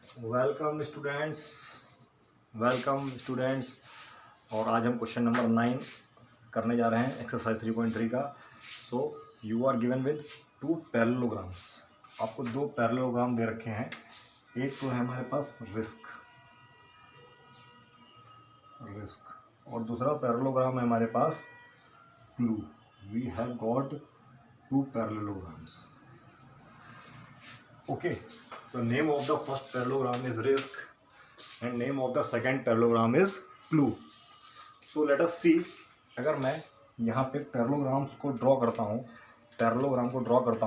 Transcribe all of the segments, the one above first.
Welcome students. Welcome students. और आज हम क्वेश्चन नंबर 9 करने जा रहे हैं एक्सरसाइज 3.3 का। So you are given with 2 parallelograms. आपको 2 पैरेललोग्राम दे रखे हैं। एक तो है हमारे पास रिस्क और दूसरा पैरेललोग्राम है हमारे पास clue. We have got 2 parallelograms. Okay, so name of the first parallelogram is risk and name of the second parallelogram is clue. So let us see, अगर मैं यहाँ पे पैरेललोग्राम्स को ड्रॉ करता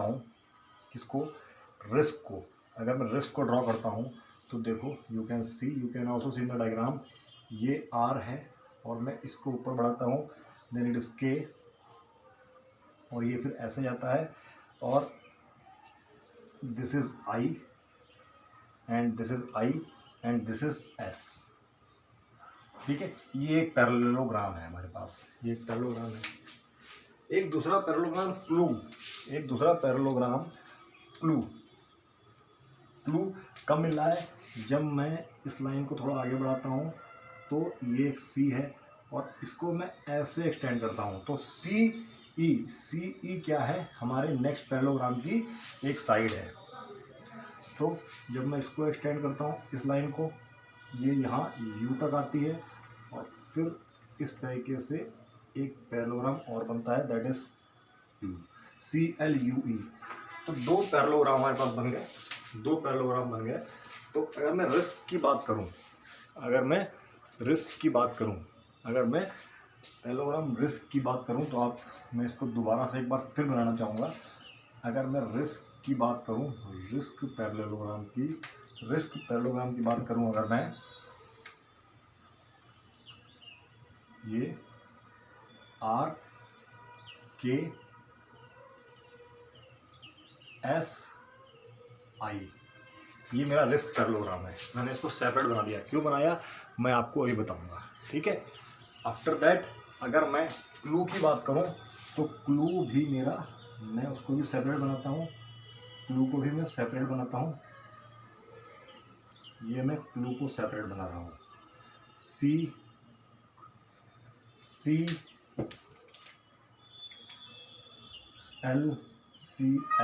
हूँ, किसको? रिस्क को। अगर मैं रिस्क को ड्रॉ करता हूँ तो देखो, you can also see in the diagram. ये R है और मैं इसको ऊपर बढ़ाता हूँ, देन इट इज K और ये फिर ऐसे जाता है और this is I and this is I and this is S। ठीक है, ये एक पैरेललोग्राम है हमारे पास, ये एक पैरेललोग्राम है। एक दूसरा पैरेललोग्राम क्लू कब मिल रहा है? जब मैं इस लाइन को थोड़ा आगे बढ़ाता हूँ तो ये एक C है और इसको मैं ऐसे एक्सटेंड करता हूँ तो CE क्या है? हमारे नेक्स्ट पैरेललोग्राम की एक साइड है। तो जब मैं इसको एक्सटेंड करता हूँ इस लाइन को, ये यहाँ U तक आती है और फिर इस तरीके से एक पैरेललोग्राम और बनता है, दैट इज CLUE। तो 2 पैरेललोग्राम हमारे पास बन गए। तो अगर मैं रिस्क की बात करूँ, अगर मैं पैरेललोग्राम रिस्क की बात करूँ तो मैं इसको दोबारा से एक बार फिर बनाना चाहूँगा। अगर मैं रिस्क की बात करूँ, रिस्क पैरेललोग्राम की बात करूँ, अगर मैं ये R K S I, ये मेरा रिस्क पैरेललोग्राम है। मैंने इसको सेपरेट बना दिया। क्यों बनाया मैं आपको अभी बताऊंगा, ठीक है। आफ्टर दैट अगर मैं क्लू की बात करूं तो क्लू भी मेरा, मैं उसको भी सेपरेट बनाता हूं, ये मैं क्लू को सेपरेट बना रहा हूं। C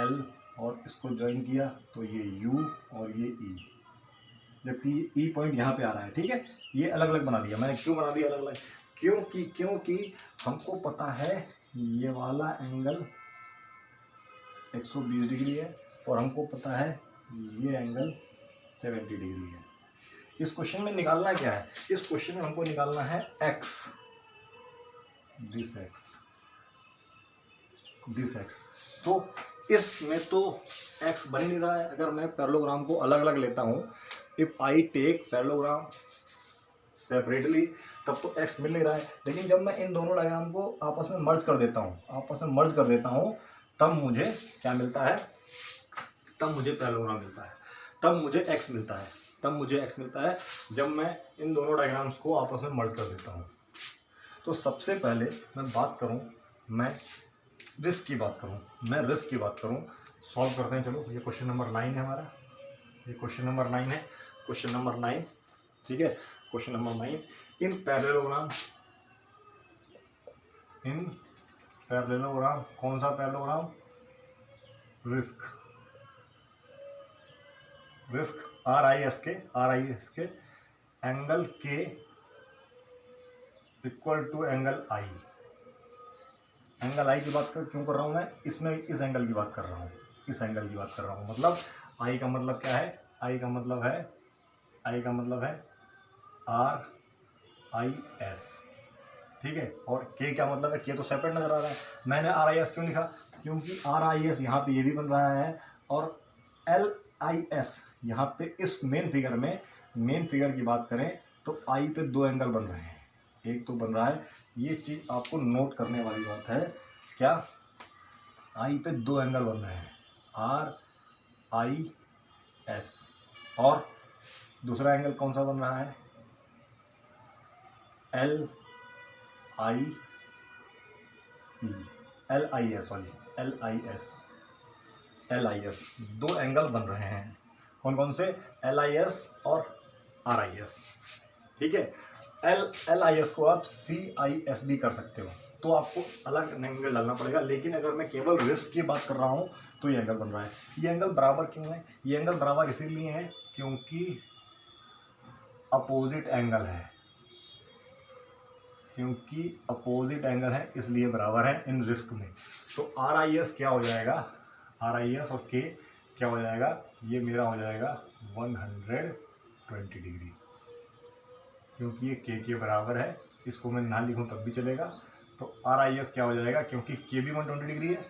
L और इसको ज्वाइन किया तो ये U और ये E, जबकि E पॉइंट यहाँ पे आ रहा है, ठीक है। ये अलग अलग बना दिया मैंने। क्यों बना दिया अलग अलग? क्योंकि हमको पता है ये वाला एंगल 120 डिग्री है और हमको पता है ये एंगल 70 डिग्री है। इस क्वेश्चन में निकालना क्या है? इस क्वेश्चन में हमको निकालना है x, दिस x। तो इसमें तो x बन ही नहीं रहा है। अगर मैं पैरेललोग्राम को अलग अलग लेता हूँ, if I take parallelogram separately, तब तो x मिल नहीं रहा है। लेकिन जब मैं इन दोनों डायग्राम को आपस में मर्ज कर देता हूँ, तब मुझे क्या मिलता है? तब मुझे पैरेललोग्राम मिलता है, तब मुझे x मिलता है जब मैं इन दोनों डायग्राम्स को आपस में मर्ज कर देता हूँ। तो सबसे पहले मैं रिस्क की बात करूँ, सॉल्व करते हैं। चलो, ये क्वेश्चन नंबर 9 है हमारा, क्वेश्चन नंबर 9, ठीक है। क्वेश्चन नंबर 9, इन पैरेललोग्राम, कौन सा पैरेललोग्राम? रिस्क RIS के angle K equal to angle I। Angle I की बात क्यों कर रहा हूँ मैं? इसमें इस एंगल की बात कर रहा हूँ, मतलब I का मतलब क्या है? I का मतलब है RIS, ठीक है। और K क्या मतलब है? K तो सेपरेट नजर आ रहा है। मैंने RIS क्यों लिखा? क्योंकि RIS यहाँ पे ये भी बन रहा है और LIS यहाँ पे इस मेन फिगर की बात करें तो I पे 2 एंगल बन रहे हैं। एक तो बन रहा है, ये चीज आपको नोट करने वाली बात है, क्या? I पे 2 एंगल बन रहे हैं, RIS, और दूसरा एंगल कौन सा बन रहा है? LIS। 2 एंगल बन रहे हैं कौन कौन से, LIS और RIS, ठीक है। LIS को आप CIS भी कर सकते हो, तो आपको अलग एंगल डालना पड़ेगा। लेकिन अगर मैं केवल रिस्ट की बात कर रहा हूँ तो ये एंगल बन रहा है। ये एंगल बराबर क्यों है? ये एंगल बराबर इसीलिए है क्योंकि अपोजिट एंगल है, क्योंकि अपोजिट एंगल है इसलिए बराबर है इन रिस्क में। तो RIS क्या हो जाएगा, RIS और K क्या हो जाएगा, ये मेरा हो जाएगा 120 डिग्री, क्योंकि ये K के बराबर है। इसको मैं ना लिखूं तब भी चलेगा। तो RIS क्या हो जाएगा, क्योंकि K भी 120 डिग्री है,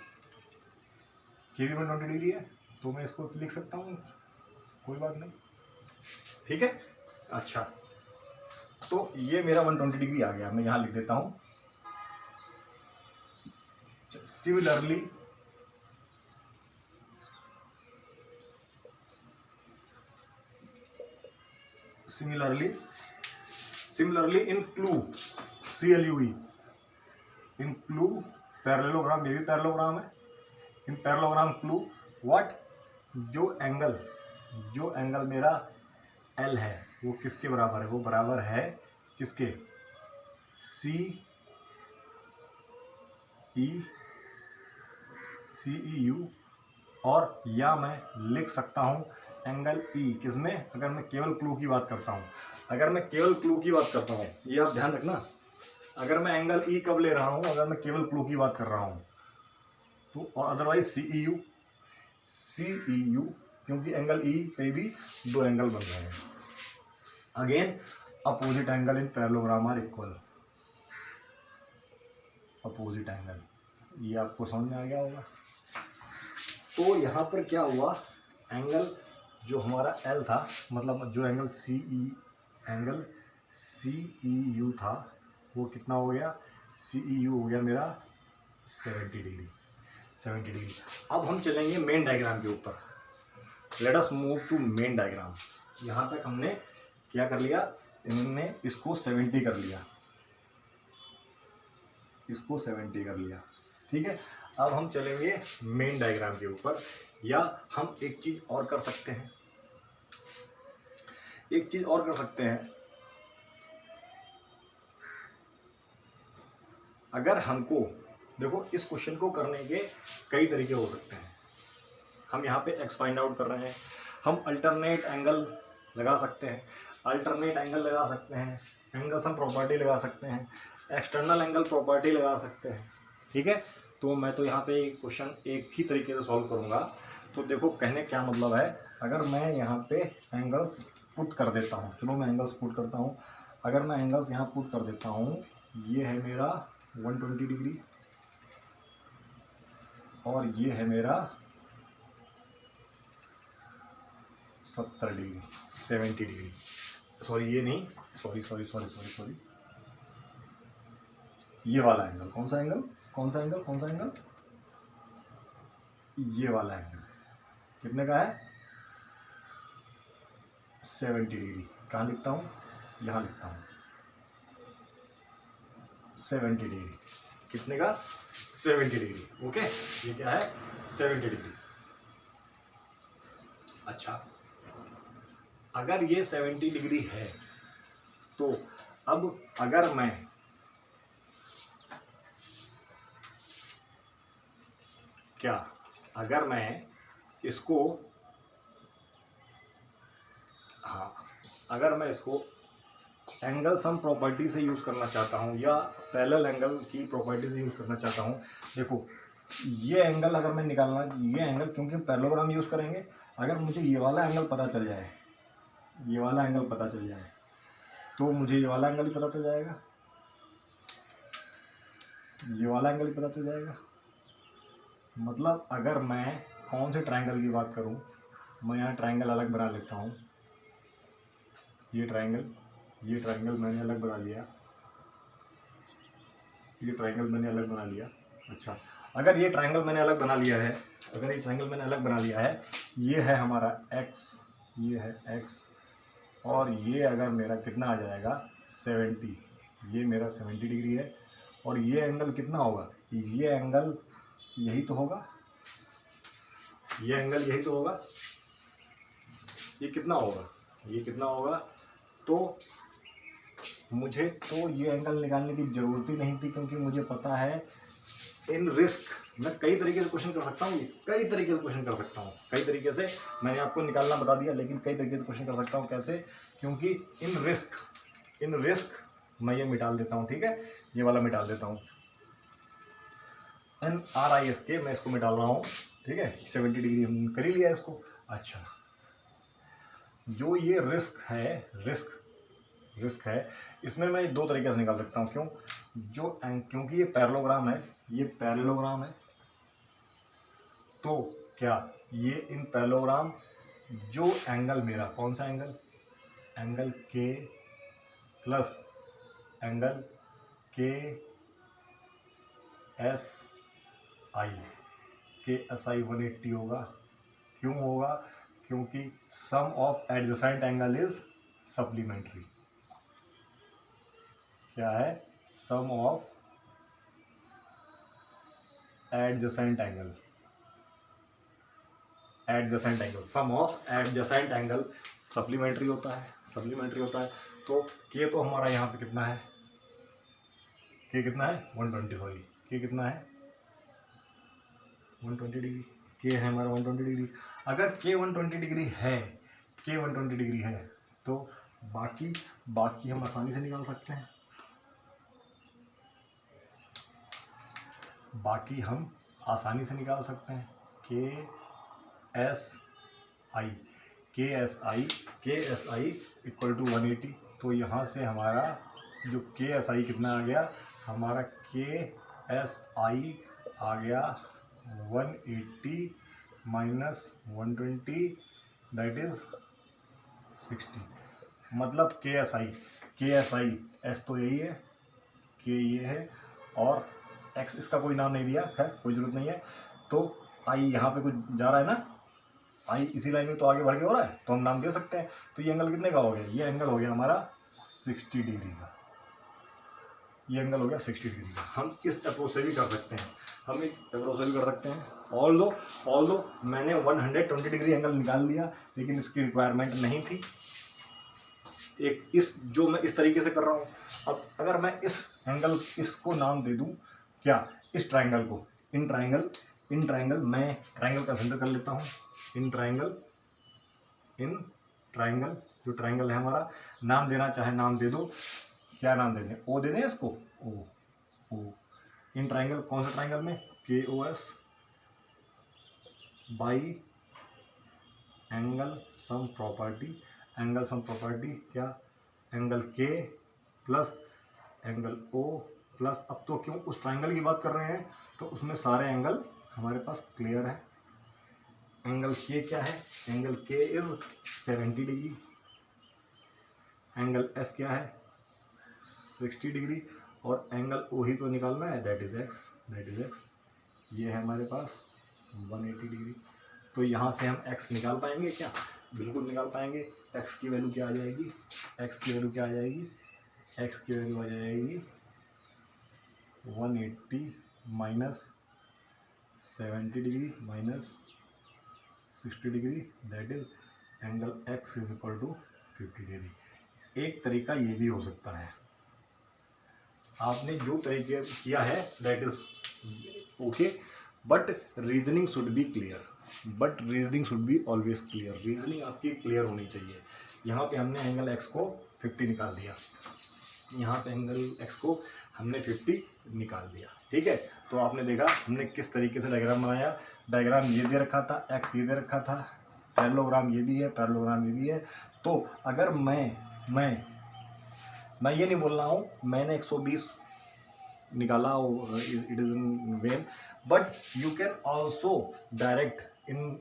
K भी 120 डिग्री है, तो मैं इसको लिख सकता हूँ, कोई बात नहीं, ठीक है। अच्छा, तो ये मेरा 120 डिग्री आ गया, मैं यहाँ लिख देता हूँ। Similarly in clue, CLUE, in clue parallelogram, ये भी पैरेललोग्राम है। इन पैरेललोग्राम क्लू व्हाट, जो एंगल मेरा L है वो किसके बराबर है, वो बराबर है किसके, CEU, और या मैं लिख सकता हूँ एंगल E किसमें, अगर मैं केवल क्लू की बात करता हूँ, अगर मैं केवल क्लू की बात करता हूँ, ये आप ध्यान रखना, अगर मैं एंगल E कब ले रहा हूँ, अगर मैं केवल क्लू की बात कर रहा हूँ तो, और अदरवाइज CEU, क्योंकि एंगल E पे भी दो एंगल बन रहे हैं। Again opposite angle in parallelogram are equal, opposite angle, ये आपको समझ में आ गया होगा। तो यहाँ पर क्या हुआ, एंगल जो हमारा L था, मतलब जो एंगल CEU था, वो कितना हो गया, CEU हो गया मेरा 70 डिग्री। अब हम चलेंगे मेन डायग्राम के ऊपर। Let us move to main diagram. यहाँ तक हमने क्या कर लिया, इन्होंने इसको 70 कर लिया, इसको 70 कर लिया, ठीक है। अब हम चलेंगे मेन डायग्राम के ऊपर, या हम एक चीज और कर सकते हैं, अगर हमको, देखो इस क्वेश्चन को करने के कई तरीके हो सकते हैं। हम यहाँ पे x फाइंड आउट कर रहे हैं, हम अल्टरनेट एंगल लगा सकते हैं, एंगल सम प्रॉपर्टी लगा सकते हैं, एक्सटर्नल एंगल प्रॉपर्टी लगा सकते हैं, ठीक है। तो मैं तो यहाँ पे क्वेश्चन एक ही तरीके से सॉल्व करूँगा। तो देखो कहने क्या मतलब है, अगर मैं यहाँ पे एंगल्स पुट कर देता हूँ, चलो मैं एंगल्स पुट करता हूँ, अगर मैं एंगल्स यहाँ पुट कर देता हूँ, ये है मेरा 120 डिग्री और ये है मेरा 70 डिग्री, 70 डिग्री, सॉरी ये नहीं, सॉरी, ये वाला एंगल, कौन सा एंगल, ये वाला एंगल कितने का है, 70 डिग्री। कहाँ लिखता हूँ, यहाँ लिखता हूँ 70 डिग्री, कितने का, 70 डिग्री, ओके। ये क्या है, 70 डिग्री। अच्छा, अगर ये 70 डिग्री है तो अब अगर मैं इसको, अगर मैं इसको एंगल सम प्रॉपर्टी से यूज़ करना चाहता हूँ या पैरेलल एंगल की प्रॉपर्टी से यूज़ करना चाहता हूँ, देखो ये एंगल अगर मैं निकालना, ये एंगल क्योंकि पैरेललोग्राम यूज़ करेंगे, अगर मुझे ये वाला एंगल पता चल जाए, तो मुझे ये वाला एंगल ही पता चल जाएगा, मतलब अगर मैं कौन से ट्रायंगल की बात करूं, मैं यहाँ ट्रायंगल अलग बना लेता हूँ, ये ट्रायंगल मैंने अलग बना लिया, अच्छा अगर ये ट्रायंगल मैंने अलग बना लिया है, ये है हमारा x, ये है x, और ये अगर मेरा कितना आ जाएगा 70, ये मेरा 70 डिग्री है, और ये एंगल कितना होगा, ये एंगल यही तो होगा, ये कितना होगा, ये कितना होगा, तो मुझे तो ये एंगल निकालने की ज़रूरत ही नहीं थी, क्योंकि मुझे पता है इन रिस्क मैं कई तरीके से क्वेश्चन कर सकता हूँ, ये कई तरीके से क्वेश्चन कर सकता हूँ, कई तरीके से मैंने आपको निकालना बता दिया, लेकिन कई तरीके से क्वेश्चन कर सकता हूँ। कैसे? क्योंकि इन रिस्क मैं ये मिटाल देता हूँ, ठीक है, ये वाला मिटाल देता हूँ, NRISK मैं इसको मिटाल रहा हूँ, ठीक है, 70 डिग्री हम कर ही लिया इसको। अच्छा, जो ये रिस्क है इसमें मैं दो तरीके से निकाल सकता हूँ। क्यों? क्योंकि ये पैरेललोग्राम है, ये पैरेललोग्राम है, तो क्या ये इन पैरेललोग्राम जो एंगल मेरा कौन सा एंगल, एंगल के प्लस एंगल KSI 180 होगा। क्यों होगा? क्योंकि sum of adjacent angle is supplementary. क्या है? Sum of adjacent angle, sum of adjacent angle supplementary होता है। तो के तो हमारा यहाँ पे कितना है, के कितना है 120, सॉरी के कितना है 120 डिग्री, के है हमारा 120 डिग्री। अगर के 120 डिग्री है, तो बाकी हम आसानी से निकाल सकते हैं, KSI इक्वल टू 180। तो यहाँ से हमारा जो KSI कितना आ गया, हमारा KSI आ गया 180 माइनस 120 दैट इज 60। मतलब KSI S तो यही है, K ये है, और X इसका कोई नाम नहीं दिया, खैर कोई जरूरत नहीं है। तो I यहाँ पे कुछ जा रहा है ना, I इसी लाइन में तो आगे बढ़ के हो रहा है, तो हम नाम दे सकते हैं। तो ये एंगल कितने का हो गया, ये एंगल हो गया हमारा 60 डिग्री का, ये एंगल हो गया 60 डिग्री का। हम इस अप्रोच से भी कर सकते हैं, ऑल्दो मैंने 120 डिग्री एंगल निकाल लिया, लेकिन इसकी रिक्वायरमेंट नहीं थी। एक जो मैं इस तरीके से कर रहा हूँ, अब अगर मैं इस एंगल इसको नाम दे दूँ क्या, इस ट्राइंगल को इन ट्राइंगल मैं ट्राइंगल कंसीडर कर लेता हूँ। इन ट्राइंगल जो ट्राइंगल है हमारा, नाम देना चाहे नाम दे दो, क्या नाम दे दें, ओ दे दें इसको, ओ। इन ट्राइंगल, कौन सा ट्राइंगल में, KOS by angle sum property क्या, angle K plus angle O plus, अब तो क्यों उस ट्राइंगल की बात कर रहे हैं, तो उसमें सारे एंगल हमारे पास क्लियर है। एंगल K क्या है, angle K is 70 degree, angle S क्या है 60 डिग्री, और एंगल O ही तो निकालना है, दैट इज X। ये है हमारे पास 180 डिग्री। तो यहाँ से हम X निकाल पाएंगे क्या, बिल्कुल निकाल पाएंगे। X की वैल्यू क्या आ जाएगी, X की वैल्यू आ जाएगी 180 minus 70 degree minus 60 degree, that is angle X is equal to 50 degree. एक तरीका ये भी हो सकता है, आपने जो तरीके किया है that is okay, but reasoning should be always clear. Reasoning आपकी क्लियर होनी चाहिए। यहाँ पे हमने एंगल X को 50 निकाल दिया, यहाँ पे एंगल X को हमने 50 निकाल दिया, ठीक है। तो आपने देखा हमने किस तरीके से डायग्राम बनाया। डायग्राम ये दे रखा था, X ये दे रखा था, पैरेललोग्राम ये भी है, पैरेललोग्राम ये भी है। तो अगर मैं ये नहीं बोल रहा हूँ मैंने 120 निकाला, it is in when, but you can also direct in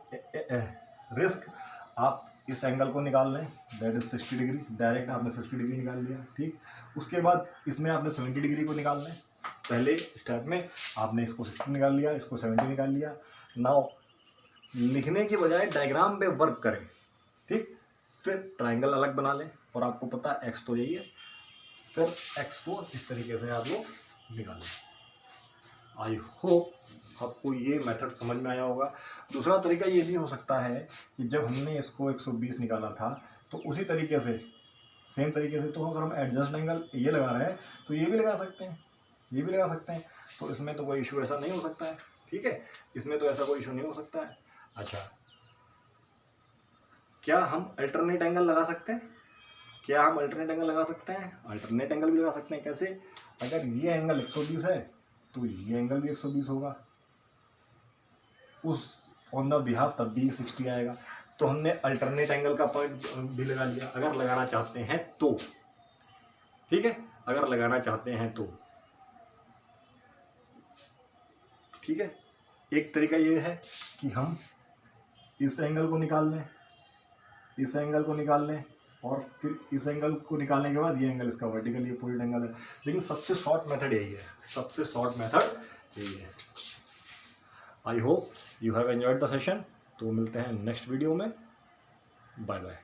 risk आप इस एंगल को निकाल लें, दैट इज 60 डिग्री। डायरेक्ट आपने 60 डिग्री निकाल लिया, ठीक। उसके बाद इसमें आपने 70 डिग्री को निकालना है। पहले स्टेप में आपने इसको 60 निकाल लिया, इसको 70 निकाल लिया। नाउ लिखने की बजाय डायग्राम पे वर्क करें, ठीक। फिर ट्राइंगल अलग बना लें, और आपको पता है X तो यही है, फिर X को इस तरीके से आप लोग निकालें। आई होप आपको ये मेथड समझ में आया होगा। दूसरा तरीका ये भी हो सकता है कि जब हमने इसको 120 निकाला था तो उसी तरीके से सेम तरीके से, तो अगर हम एडजस्ट एंगल ये लगा रहे हैं तो ये भी लगा सकते हैं, ये भी लगा सकते हैं। तो इसमें तो कोई इशू ऐसा नहीं हो सकता है, ठीक है, इसमें तो ऐसा कोई इशू नहीं हो सकता है। अच्छा, क्या हम अल्टरनेट एंगल लगा सकते हैं? क्या हम अल्टरनेट एंगल लगा सकते हैं? अल्टरनेट एंगल भी लगा सकते हैं। कैसे? अगर ये एंगल 120 है तो ये एंगल भी 120 होगा, उस ऑन द बिहाफ तब भी 60 आएगा। तो हमने अल्टरनेट एंगल का पॉइंट भी लगा लिया, अगर लगाना चाहते हैं तो, ठीक है, अगर लगाना चाहते हैं तो, ठीक है। एक तरीका ये है कि हम इस एंगल को निकाल लें, इस एंगल को निकाल लें, और फिर इस एंगल को निकालने के बाद ये एंगल इसका वर्टिकल, ये अपोजिट एंगल है। लेकिन सबसे शॉर्ट मेथड यही है, सबसे शॉर्ट मेथड यही है। I hope you have enjoyed the session. तो मिलते हैं नेक्स्ट वीडियो में। Bye bye.